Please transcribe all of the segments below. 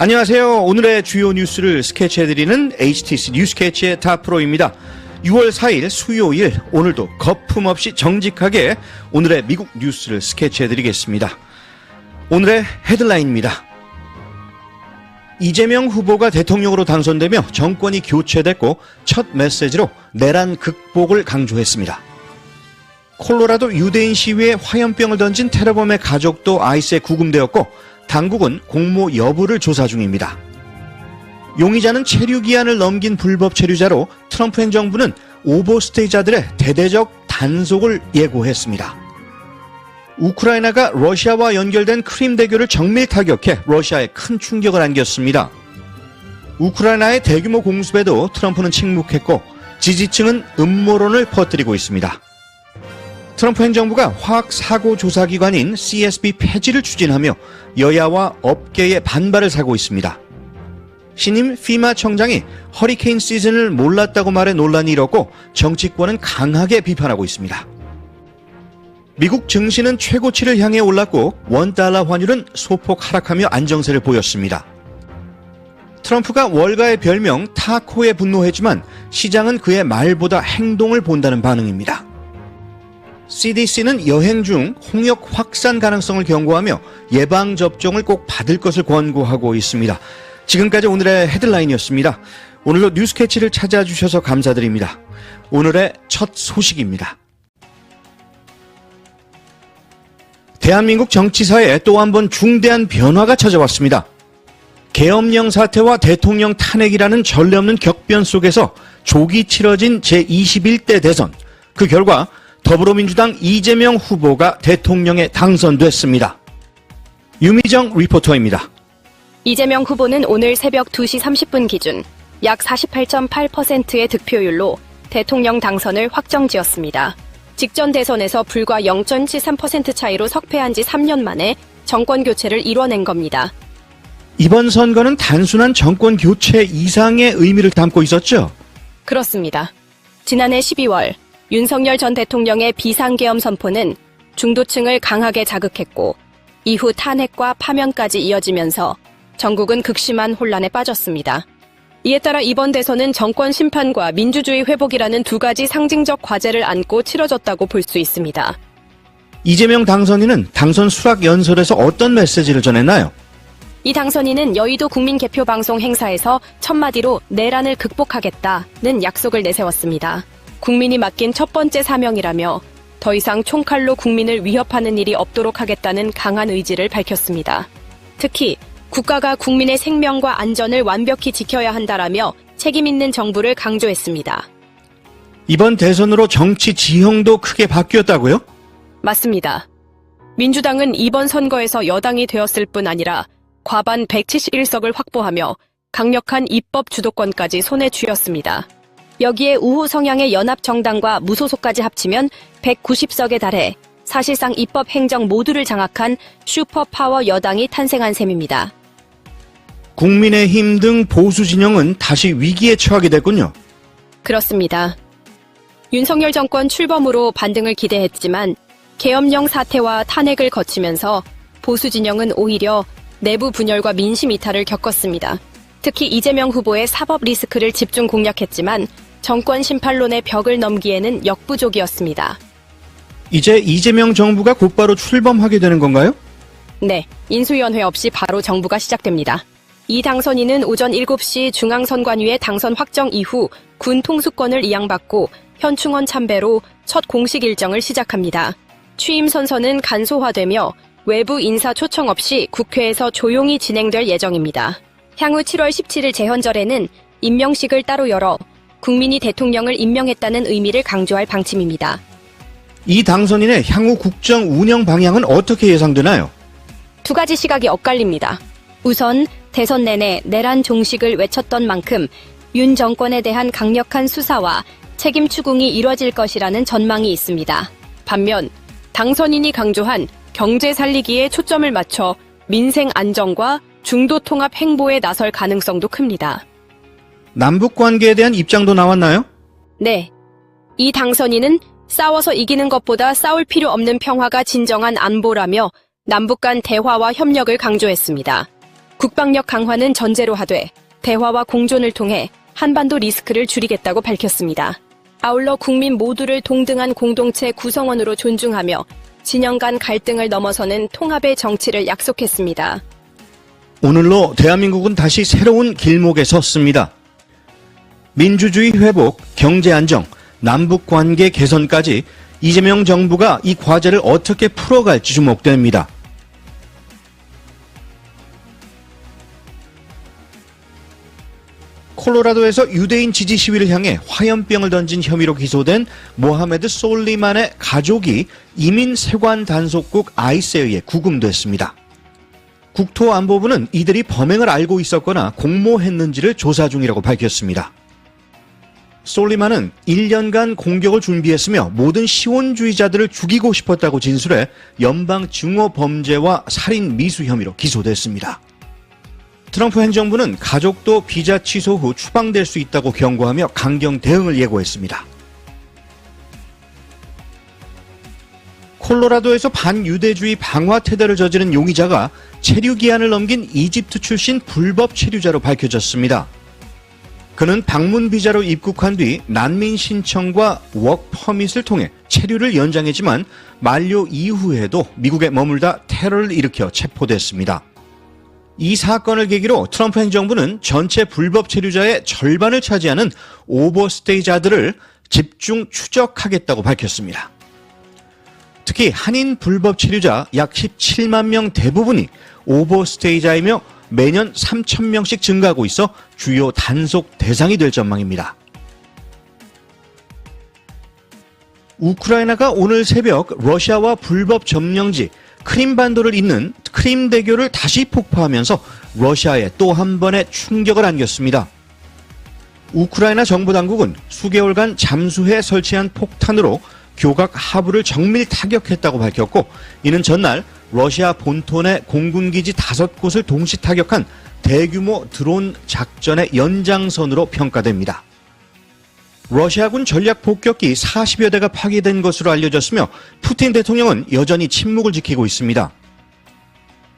안녕하세요. 오늘의 주요 뉴스를 스케치해드리는 HTC 뉴스케치의 타프로입니다. 6월 4일 수요일, 오늘도 거품없이 정직하게 오늘의 미국 뉴스를 스케치해드리겠습니다. 오늘의 헤드라인입니다. 이재명 후보가 대통령으로 당선되며 정권이 교체됐고 첫 메시지로 내란 극복을 강조했습니다. 콜로라도 유대인 시위에 화염병을 던진 테러범의 가족도 아이스에 구금되었고 당국은 공모 여부를 조사 중입니다. 용의자는 체류 기한을 넘긴 불법 체류자로 트럼프 행정부는 오버스테이자들의 대대적 단속을 예고했습니다. 우크라이나가 러시아와 연결된 크림 대교를 정밀 타격해 러시아에 큰 충격을 안겼습니다. 우크라이나의 대규모 공습에도 트럼프는 침묵했고 지지층은 음모론을 퍼뜨리고 있습니다. 트럼프 행정부가 화학사고조사기관인 CSB 폐지를 추진하며 여야와 업계의 반발을 사고 있습니다. 신임 피마 청장이 허리케인 시즌을 몰랐다고 말해 논란이 일었고 정치권은 강하게 비판하고 있습니다. 미국 증시는 최고치를 향해 올랐고 원달러 환율은 소폭 하락하며 안정세를 보였습니다. 트럼프가 월가의 별명 타코에 분노했지만 시장은 그의 말보다 행동을 본다는 반응입니다. CDC는 여행 중 홍역 확산 가능성을 경고하며 예방접종을 꼭 받을 것을 권고하고 있습니다. 지금까지 오늘의 헤드라인이었습니다. 오늘도 뉴스캐치를 찾아주셔서 감사드립니다. 오늘의 첫 소식입니다. 대한민국 정치사에 또 한 번 중대한 변화가 찾아왔습니다. 계엄령 사태와 대통령 탄핵이라는 전례 없는 격변 속에서 조기 치러진 제21대 대선, 그 결과 더불어민주당 이재명 후보가 대통령에 당선됐습니다. 유미정 리포터입니다. 이재명 후보는 오늘 새벽 2시 30분 기준 약 48.8%의 득표율로 대통령 당선을 확정지었습니다. 직전 대선에서 불과 0.73% 차이로 석패한 지 3년 만에 정권 교체를 이뤄낸 겁니다. 이번 선거는 단순한 정권 교체 이상의 의미를 담고 있었죠? 그렇습니다. 지난해 12월 윤석열 전 대통령의 비상계엄 선포는 중도층을 강하게 자극했고 이후 탄핵과 파면까지 이어지면서 전국은 극심한 혼란에 빠졌습니다. 이에 따라 이번 대선은 정권 심판과 민주주의 회복이라는 두 가지 상징적 과제를 안고 치러졌다고 볼 수 있습니다. 이재명 당선인은 당선 수락 연설에서 어떤 메시지를 전했나요? 이 당선인은 여의도 국민개표방송 행사에서 첫마디로 내란을 극복하겠다는 약속을 내세웠습니다. 국민이 맡긴 첫 번째 사명이라며 더 이상 총칼로 국민을 위협하는 일이 없도록 하겠다는 강한 의지를 밝혔습니다. 특히 국가가 국민의 생명과 안전을 완벽히 지켜야 한다라며 책임 있는 정부를 강조했습니다. 이번 대선으로 정치 지형도 크게 바뀌었다고요? 맞습니다. 민주당은 이번 선거에서 여당이 되었을 뿐 아니라 과반 171석을 확보하며 강력한 입법 주도권까지 손에 쥐었습니다. 여기에 우호 성향의 연합정당과 무소속까지 합치면 190석에 달해 사실상 입법 행정 모두를 장악한 슈퍼파워 여당이 탄생한 셈입니다. 국민의힘 등 보수 진영은 다시 위기에 처하게 됐군요. 그렇습니다. 윤석열 정권 출범으로 반등을 기대했지만 계엄령 사태와 탄핵을 거치면서 보수 진영은 오히려 내부 분열과 민심 이탈을 겪었습니다. 특히 이재명 후보의 사법 리스크를 집중 공략했지만 정권 심판론의 벽을 넘기에는 역부족이었습니다. 이제 이재명 정부가 곧바로 출범하게 되는 건가요? 네, 인수위원회 없이 바로 정부가 시작됩니다. 이 당선인은 오전 7시 중앙선관위의 당선 확정 이후 군 통수권을 이양받고 현충원 참배로 첫 공식 일정을 시작합니다. 취임 선서는 간소화되며 외부 인사 초청 없이 국회에서 조용히 진행될 예정입니다. 향후 7월 17일 재헌절에는 임명식을 따로 열어 국민이 대통령을 임명했다는 의미를 강조할 방침입니다. 이 당선인의 향후 국정 운영 방향은 어떻게 예상되나요? 두 가지 시각이 엇갈립니다. 우선 대선 내내 내란 종식을 외쳤던 만큼 윤 정권에 대한 강력한 수사와 책임 추궁이 이뤄질 것이라는 전망이 있습니다. 반면 당선인이 강조한 경제 살리기에 초점을 맞춰 민생 안정과 중도 통합 행보에 나설 가능성도 큽니다. 남북 관계에 대한 입장도 나왔나요? 네. 이 당선인은 싸워서 이기는 것보다 싸울 필요 없는 평화가 진정한 안보라며 남북 간 대화와 협력을 강조했습니다. 국방력 강화는 전제로 하되 대화와 공존을 통해 한반도 리스크를 줄이겠다고 밝혔습니다. 아울러 국민 모두를 동등한 공동체 구성원으로 존중하며 진영 간 갈등을 넘어서는 통합의 정치를 약속했습니다. 오늘로 대한민국은 다시 새로운 길목에 섰습니다. 민주주의 회복, 경제 안정, 남북 관계 개선까지 이재명 정부가 이 과제를 어떻게 풀어갈지 주목됩니다. 콜로라도에서 유대인 지지 시위를 향해 화염병을 던진 혐의로 기소된 모하메드 솔리만의 가족이 이민 세관 단속국 아이스에 의해 구금됐습니다. 국토안보부는 이들이 범행을 알고 있었거나 공모했는지를 조사 중이라고 밝혔습니다. 솔리만은 1년간 공격을 준비했으며 모든 시온주의자들을 죽이고 싶었다고 진술해 연방 증오범죄와 살인 미수 혐의로 기소됐습니다. 트럼프 행정부는 가족도 비자 취소 후 추방될 수 있다고 경고하며 강경 대응을 예고했습니다. 콜로라도에서 반유대주의 방화 태도를 저지른 용의자가 체류 기한을 넘긴 이집트 출신 불법 체류자로 밝혀졌습니다. 그는 방문 비자로 입국한 뒤 난민 신청과 워크 퍼밋을 통해 체류를 연장했지만 만료 이후에도 미국에 머물다 테러를 일으켜 체포됐습니다. 이 사건을 계기로 트럼프 행정부는 전체 불법 체류자의 절반을 차지하는 오버스테이자들을 집중 추적하겠다고 밝혔습니다. 특히 한인 불법 체류자 약 17만 명 대부분이 오버스테이자이며 매년 3,000명씩 증가하고 있어 주요 단속 대상이 될 전망입니다. 우크라이나가 오늘 새벽 러시아와 불법 점령지 크림반도를 잇는 크림대교를 다시 폭파하면서 러시아에 또 한 번의 충격을 안겼습니다. 우크라이나 정부 당국은 수개월간 잠수해 설치한 폭탄으로 교각 하부를 정밀 타격했다고 밝혔고, 이는 전날 러시아 본토 내 공군기지 5곳을 동시 타격한 대규모 드론 작전의 연장선으로 평가됩니다. 러시아군 전략 폭격기 40여 대가 파괴된 것으로 알려졌으며 푸틴 대통령은 여전히 침묵을 지키고 있습니다.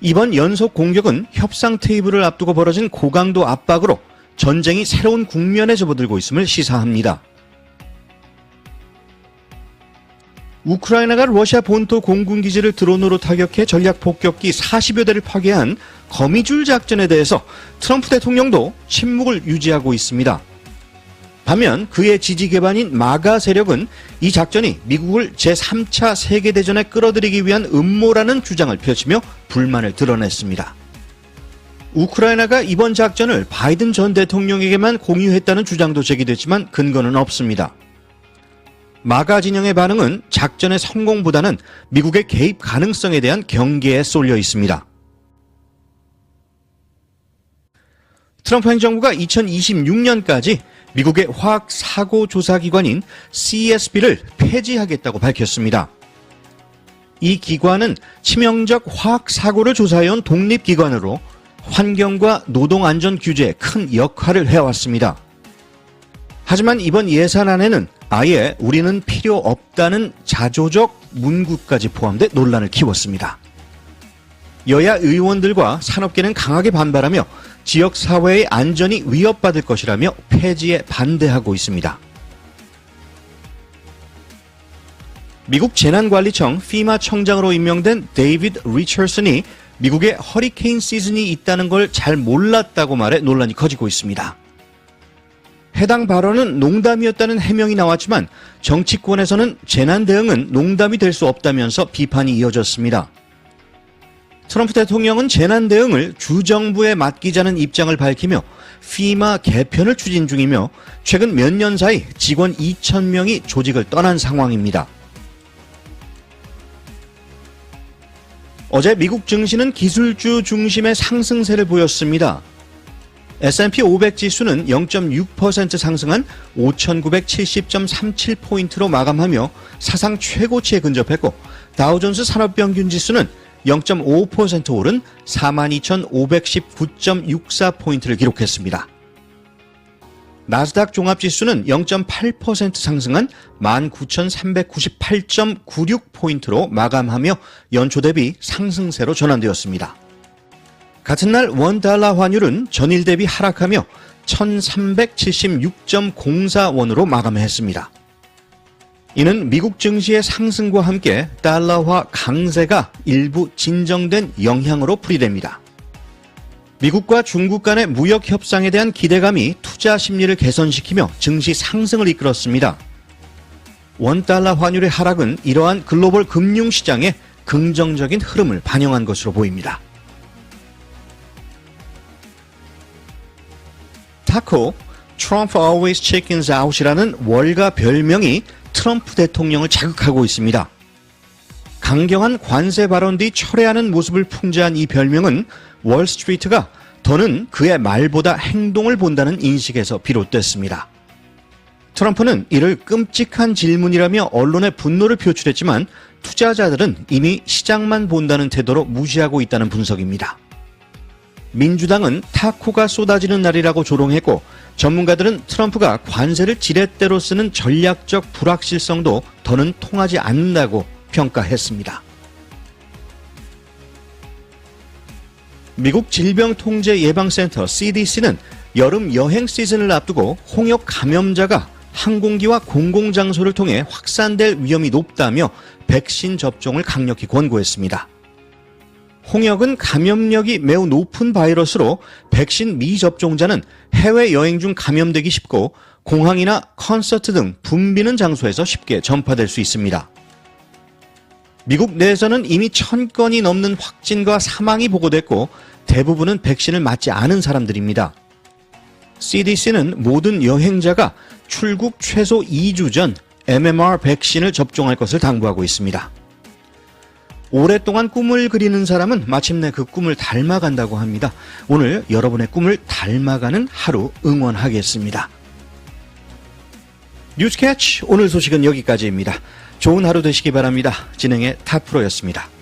이번 연속 공격은 협상 테이블을 앞두고 벌어진 고강도 압박으로 전쟁이 새로운 국면에 접어들고 있음을 시사합니다. 우크라이나가 러시아 본토 공군기지를 드론으로 타격해 전략 폭격기 40여 대를 파괴한 거미줄 작전에 대해서 트럼프 대통령도 침묵을 유지하고 있습니다. 반면 그의 지지 기반인 마가 세력은 이 작전이 미국을 제3차 세계대전에 끌어들이기 위한 음모라는 주장을 펼치며 불만을 드러냈습니다. 우크라이나가 이번 작전을 바이든 전 대통령에게만 공유했다는 주장도 제기됐지만 근거는 없습니다. 마가 진영의 반응은 작전의 성공보다는 미국의 개입 가능성에 대한 경계에 쏠려 있습니다. 트럼프 행정부가 2026년까지 미국의 화학사고조사기관인 CSB를 폐지하겠다고 밝혔습니다. 이 기관은 치명적 화학사고를 조사해온 독립기관으로 환경과 노동안전 규제에 큰 역할을 해왔습니다. 하지만 이번 예산안에는 아예 우리는 필요 없다는 자조적 문구까지 포함돼 논란을 키웠습니다. 여야 의원들과 산업계는 강하게 반발하며 지역사회의 안전이 위협받을 것이라며 폐지에 반대하고 있습니다. 미국 재난관리청 FEMA 청장으로 임명된 데이비드 리처슨이 미국에 허리케인 시즌이 있다는 걸 잘 몰랐다고 말해 논란이 커지고 있습니다. 해당 발언은 농담이었다는 해명이 나왔지만 정치권에서는 재난 대응은 농담이 될 수 없다면서 비판이 이어졌습니다. 트럼프 대통령은 재난 대응을 주정부에 맡기자는 입장을 밝히며 FEMA 개편을 추진 중이며 최근 몇 년 사이 직원 2,000명이 조직을 떠난 상황입니다. 어제 미국 증시는 기술주 중심의 상승세를 보였습니다. S&P 500 지수는 0.6% 상승한 5,970.37포인트로 마감하며 사상 최고치에 근접했고, 다우존스 산업평균 지수는 0.5% 오른 42,519.64포인트를 기록했습니다. 나스닥 종합지수는 0.8% 상승한 19,398.96포인트로 마감하며 연초 대비 상승세로 전환되었습니다. 같은 날 $1 환율은 전일 대비 하락하며 1376.04원으로 마감했습니다. 이는 미국 증시의 상승과 함께 달러화 강세가 일부 진정된 영향으로 풀이됩니다. 미국과 중국 간의 무역 협상에 대한 기대감이 투자 심리를 개선시키며 증시 상승을 이끌었습니다. $1 환율의 하락은 이러한 글로벌 금융시장의 긍정적인 흐름을 반영한 것으로 보입니다. 타코, Trump always chickens out이라는 월가 별명이 트럼프 대통령을 자극하고 있습니다. 강경한 관세 발언 뒤 철회하는 모습을 풍자한 이 별명은 월스트리트가 더는 그의 말보다 행동을 본다는 인식에서 비롯됐습니다. 트럼프는 이를 끔찍한 질문이라며 언론에 분노를 표출했지만 투자자들은 이미 시장만 본다는 태도로 무시하고 있다는 분석입니다. 민주당은 타코가 쏟아지는 날이라고 조롱했고 전문가들은 트럼프가 관세를 지렛대로 쓰는 전략적 불확실성도 더는 통하지 않는다고 평가했습니다. 미국 질병통제예방센터 CDC는 여름 여행 시즌을 앞두고 홍역 감염자가 항공기와 공공장소를 통해 확산될 위험이 높다며 백신 접종을 강력히 권고했습니다. 홍역은 감염력이 매우 높은 바이러스로 백신 미접종자는 해외여행 중 감염되기 쉽고 공항이나 콘서트 등 붐비는 장소에서 쉽게 전파될 수 있습니다. 미국 내에서는 이미 1000건이 넘는 확진과 사망이 보고됐고 대부분은 백신을 맞지 않은 사람들입니다. CDC는 모든 여행자가 출국 최소 2주 전 MMR 백신을 접종할 것을 당부하고 있습니다. 오랫동안 꿈을 그리는 사람은 마침내 그 꿈을 닮아간다고 합니다. 오늘 여러분의 꿈을 닮아가는 하루 응원하겠습니다. 뉴스캐치 오늘 소식은 여기까지입니다. 좋은 하루 되시기 바랍니다. 진행의 탑프로였습니다.